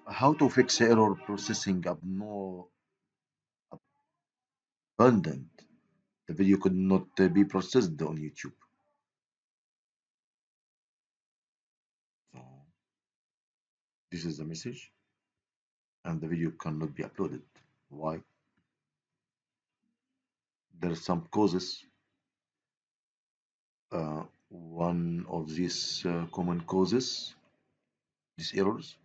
How to fix error processing abundant. The video could not be processed on YouTube. So this is the message, and the video cannot be uploaded. Why? There are some causes. One of these common causes, these errors,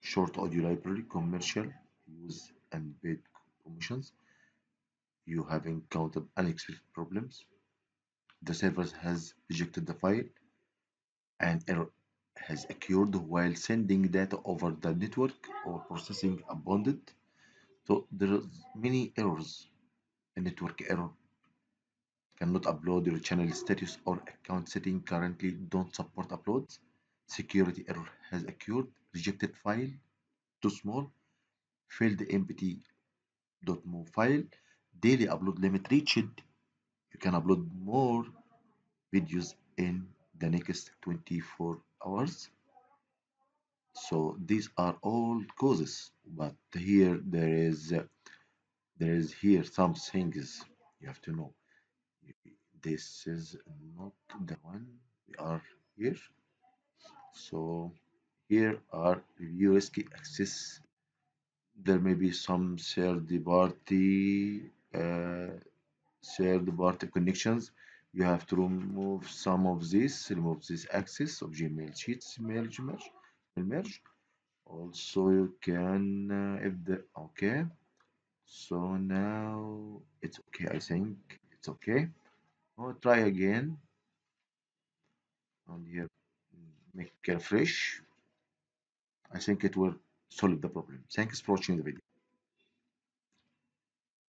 short audio library, commercial use and paid promotions. You have encountered unexpected problems. The server has rejected the file. An error has occurred while sending data over the network or processing abundant. So there are many errors. A network error cannot upload your channel status or account setting currently don't support uploads. Security error has occurred. Rejected file too small. Failed mp.mov file. Daily upload limit reached. You can upload more videos in the next 24 hours. So these are all causes, but here there is here some things you have to know. This is not the one we are here. So here are review risky access. There may be some third party connections. You have to remove some of this, remove this access of Gmail sheets merge. Also, you can if the okay. So now it's okay. I think it's okay. I'll try again. And here, make it fresh. I think it will solve the problem. Thanks for watching the video.